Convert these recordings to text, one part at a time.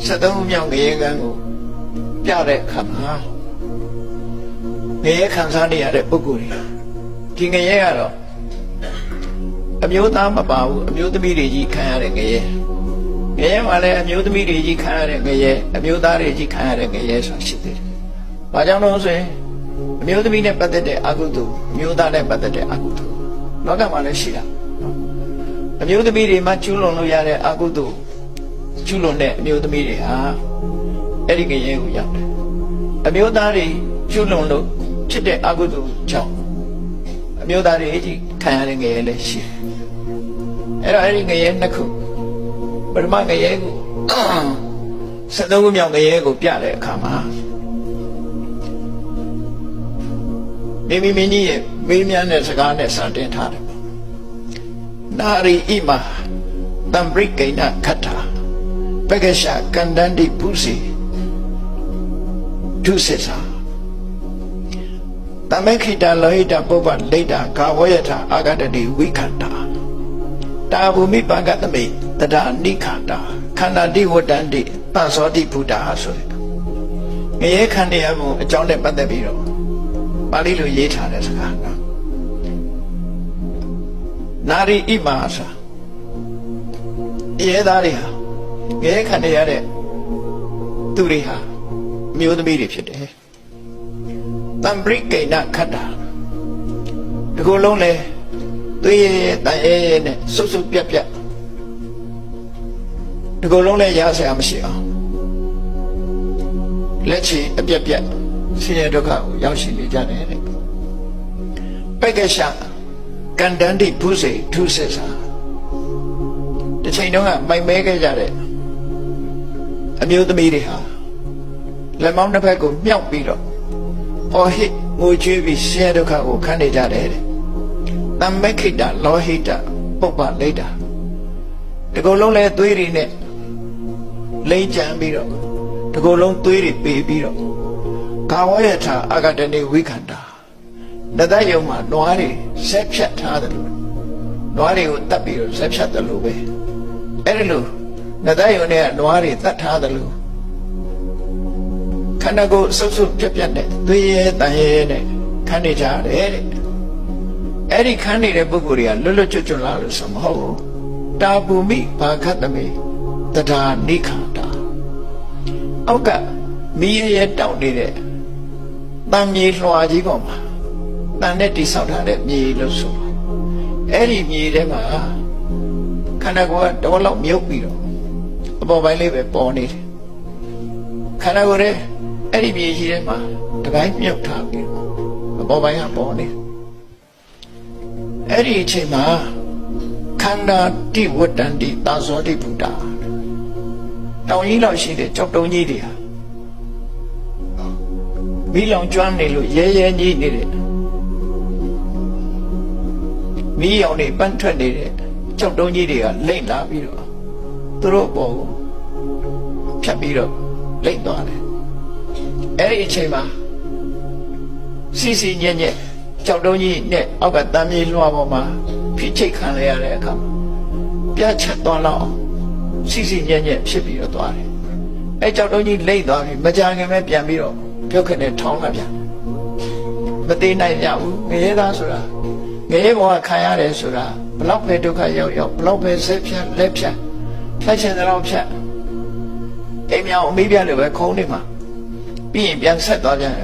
73မြောက်ငရေကံကိုပြတဲ့အခါမှာငရေခံစားနေရတဲ့ပုဂ္ဂိုလ်တွေဒီငရေကတော့အမျိုးသားမပါဘူးအမျိုးသမီးတွေကြီးခံရတဲ့ငရေငရေမှာလည်းအမျိုးသမီးတွေကြီးခံရတဲ့ငရေအမျိုးသားတွေကြီးခံရတဲ့ငရေဆိုတာရှိသေးတယ်။ဘာကြောင့်လို့ဆိုရင်အမျိုးသမီးနဲ့ပတ်သက်တဲ့အကုသိုလ်အမျိုးသားနဲ့ပတ်သက်တဲ့အကုသိုလ်လောကမှာလည်းရှိတာအမျိုးသမီးတွေမှာကျူးလွန်လို့ရတဲ့အကုသိုလ်ကျူးလွန်တဲ့အမျိုးသမီးတွေဟာအဲ့ဒီငရေကိုရောက်တယ်အမျိုးသားတွေကျူးလွန်လို့ဖြစ်တဲ့အကုသိုလ်ကြောင့်အမျိုးသားတွေကြီးခံရတဲ့ငရေလည်းရှိတယ်အဲ့တော့အဲ့ဒီငရေနှစ်ခုပထမငရေကို73ခုမြောက်ငရေကိုပြတဲ့အခါမှာမိမိမင်းကြီးရဲ့မေးမြန်းတဲ့စကားနဲ့စတင်ထားတယ်နာရီဣမတံပရိကိဏခတ္ထာပက္ခရှာကန္တန္တိပုစီဒုစေသာတမေခိတလောဟိတပုပ္ပလိတ္တာကာဝယထအာဂတတိဝိခန္တာတာဘူမိပကတမိတဒနိခန္တာခန္ဓာတိဝတ္တန္တိပသောတိဘုဒ္ဓဆိုတဲ့ငရေခန္ဓာရမှုအကြောင်းနဲ့ပတ်သက်ပြီးတော့ပါဠိလိုရေးထားတဲ့စကားနော်နာရီဣမာသာရဲသားတွေဟာငရေခန္ဓာရတဲ့သူတွေဟာမျိုးသမီးတွေဖြစ်တယ်တံပရိကိဏခတ္တာဒီကိုယ်လုံးလဲသွေးရဲတန်ရဲနဲ့စုပ်စုပ်ပြက်ပြက်ဒီကိုယ်လုံးလဲရဆရာမရှိအောင်လက်ချီအပြက်ပြက်ဆင်းရဲဒုက္ခကိုရောက်ရှိနေကြတယ်တဲ့ပက္ခရှာကန္တန္တိဘုစေထုစေသာဒီချိန်တုန်းကမိုက်မဲခဲ့ကြတဲ့အမျိုးသမီးတွေဟာလက်မောင်းတစ်ဖက်ကိုမြောက်ပြီးတော့အော်ဟစ်ငိုကြွေးပြီးဆင်းရဲဒုက္ခကိုခံနေကြတယ်တဲ့တမ္မေခိတလောဟိတပုပ္ပလိတ္တာဒီကုလုံးလဲသွေးတွေနဲ့လိမ့်ကြံပြီးတော့ဒီကုလုံးသွေးတွေပေပြီးတော့ကာဝယထအာဂတတိဝိခန္တာနတ်ယုံမှာနွားတွေဆက်ဖြတ်ထားတယ်လို့နွားတွေကိုတတ်ပြီးတော့ဆက်ဖြတ်တယ်လို့ပဲအဲ့ဒီလိုနတ်ယုံတွေကနွားတွေတတ်ထားတယ်လို့ခန္ဓာကိုယ်စုပ်စုပ်ပြက်ပြက်နဲ့သွေးရဲတန်ရဲနဲ့ခံနေကြရတယ်တဲ့အဲ့ဒီခံနေတဲ့ပုဂ္ဂိုလ်တွေကလွတ်လွတ်ကျွတ်ကျွတ်လာလို့ဆိုမဟုတ်ဘူးတာဘူမိဘာခတမေတဒါနိခန္တာအောက်ကမီးရဲတောက်နေတဲ့တန်မြေလွှာကြီးပေါ်မှာတန်နဲ့တိဆောက်ထားတဲ့မြေလို့ဆိုအဲ့ဒီမြေထဲမှာခန္ဓာကိုယ်ကတော်လောက်မြုပ်ပြီးတော့အပေါ်ပိုင်းလေးပဲပေါ်နေတယ်ခန္ဓာကိုယ်ရဲ့အဲ့ဒီမြေကြီးထဲမှာတပိုင်းမြုပ်ထားပြီးအပေါ်ပိုင်းကပေါ်နေအဲ့ဒီအချိန်မှာခန္ဓာတိဝတ္တန္တိသာဇောတိဘုဒ္ဓတောင်ကြီးလောက်ရှိတဲ့ကြောက်တုံးကြီးတွေဟာမီးလောင်ကျွမ်းနေလို့ရဲရဲကြီးနေတဲ့မီးရောင်တွေပန်းထွက်နေတဲ့ကြောက်တုံးကြီးတွေကလိမ့်လာပြီးတော့သူတို့ပေါ်ကိုဖြတ်ပြီးတော့လိမ့်သွားတယ်အဲ့ဒီအချိန်မှာစီစီညက်ညက်ကြောက်တုံးကြီးနဲ့အောက်ကတမ်းမြေလွှာပေါ်မှာဖိချိတ်ခံရတဲ့အခါပြတ်ချက်သွားတော့စီစီညက်ညက်ဖြစ်ပြီးတော့သွားတယ်အဲကြောက်တုံးကြီးလိမ့်သွားပြီမကြခင်ပဲပြန်ပြီးတော့ပြုတ်ခနဲ့ထောင်းလာပြန်မသေးနိုင်ကြဘူးငရဲသားဆိုတာငရဲဘဝခံရတယ်ဆိုတာဘလောက်ပဲဒုက္ခရောက်ရောက်ဘလောက်ပဲဆက်ဖြတ်လက်ဖြတ်ဖြတ်ချင်တဲ့လောက်ဖြတ်အိမ်မြောင်အမိပြလို့ပဲခုံးနေမှာပြီးရင်ပြန်ဆက်သွားကြရ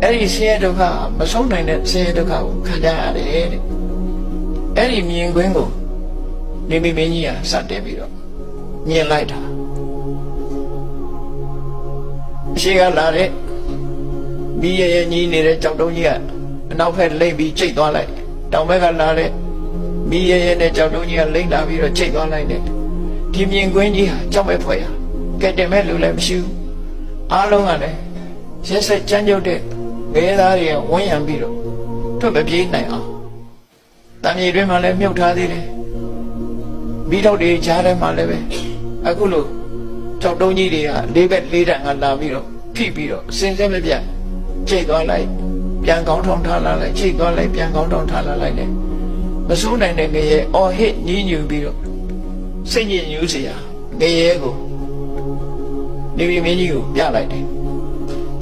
အဲ့ဒီဆင်းရဲဒုက္ခမဆုံးနိုင်တဲ့ဆင်းရဲဒုက္ခကိုခံကြရတယ်တဲ့အဲ့ဒီမြင်ကွင်းကိုနေမိမင်းကြီးကစတင်ပြီးတော့မြင်လိုက်တာအရှိကလာတဲ့မိရရညီနေတဲ့ကြောက်တုံးကြီးကအနောက်ဘက်လိမ့်ပြီးချိတ်သွားလိုက်တောင်ဘက်ကလာတဲ့မိရရနဲ့ကြောက်တုံးကြီးကလိမ့်လာပြီးတော့ချိတ်သွားလိုက်တယ်ဒီမြင်ကွင်းကြီးဟာကြောက်မဲ့ဖွဲ့ရကဲတင်မဲ့လူလည်းမရှိဘူးအားလုံးကလည်းရက်ဆက်ကြမ်းကြုတ်တဲ့ငရဲသားတွေကဝန်းရံပြီးတော့ထွက်မပြေးနိုင်အောင်တမ်းမြေတွင်မှလည်းမြုပ်ထားသေးတယ်မိတော့တွေကြားထဲမှာလည်းပဲအခုလို့ကြောက်တုံးကြီးတွေကလေးဘက်လေးတန်ကလာပြီးတော့ဖိပြီးတော့အစင်စဲမပြတ်ချိတ်သွားလိုက်ပြန်ကောင်းထောင်ထားလာလိုက်ချိတ်သွားလိုက်ပြန်ကောင်းထောင်ထားလာလိုက်တယ်မစိုးနိုင်တဲ့ငရဲအော်ဟစ်ညည်းညူပြီးတော့စိတ်ညစ်ညူးစရာ ငရဲကိုနေမီမင်းကြီးကိုပြလိုက်တယ်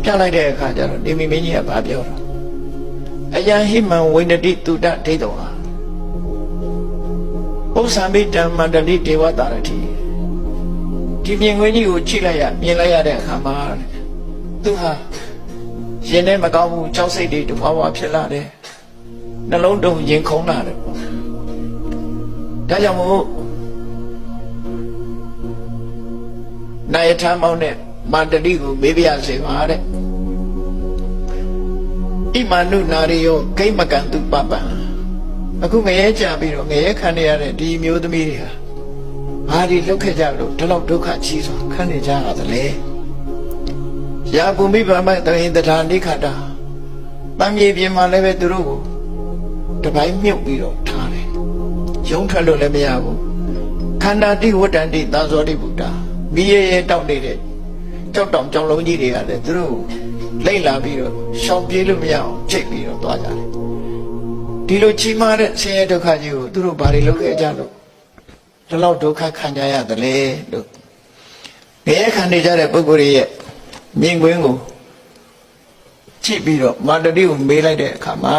ပြလိုက်တဲ့အခါကျတော့နေမီမင်းကြီးကဘာပြောတော့အယံဟိမံဝိနတိတုတဒိဋ္ဌောဟာဥစ္စာမိတံမန္တလိဒေဝတာရတိဒီမြင်ကွင်းကြီးကိုကြည့်လိုက်ရမြင်လိုက်ရတဲ့အခါမှာသူဟာရင်ထဲမကောင်းဘူးကြောက်စိတ်တွေတဝါဝါဖြစ်လာတယ်နှလုံးတုံရင်ခုန်လာတယ်ဒါကြောင့်မို့နာယထာမောင်းနဲ့မန္တလိကိုမေးပြရစေပါတဲ့ဣမနုနာရိယောဂိမကံတုပပံအခုငရဲကြပြီးတော့ငရဲခံရတဲ့ဒီမျိုးသမီးတွေဟာဘာတွေလုပ်ခဲ့ကြလို့ဒီလောက်ဒုက္ခကြီးစွာခံနေကြရတယ်လေယာပုမိဗမတရင်တထာနိခတာတံမြေပြင်မှာလည်းပဲသူတို့ကိုတပိုင်းမြုပ်ပြီးတော့ထားတယ်ရုံးထွက်လို့လည်းမရဘူးခန္ဓာတိဝတ္တန္တိသံဇောတိဗုဒ္ဓမိရဲတောက်နေတဲ့ကြောက်တောင်ကြောင်လုံးကြီးတွေကလည်းသူတို့လိမ့်လာပြီးတော့ရှောင်ပြေးလို့မရအောင်ချိန်ပြီးတော့သွားကြတယ်ဒီလိုကြီးမားတဲ့ဆင်းရဲဒုက္ခကြီးကိုသူတို့ဘာတွေလုပ်ခဲ့ကြလို့ဒီလောက်ဒုက္ခခံကြရတယ်လေလို့ငရဲခံနေကြတဲ့ပုဂ္ဂိုလ်ရဲ့မြင်ကွင်းကိုကြည့်ပြီးတော့မန္တလေးကိုမေးလိုက်တဲ့အခါမှာ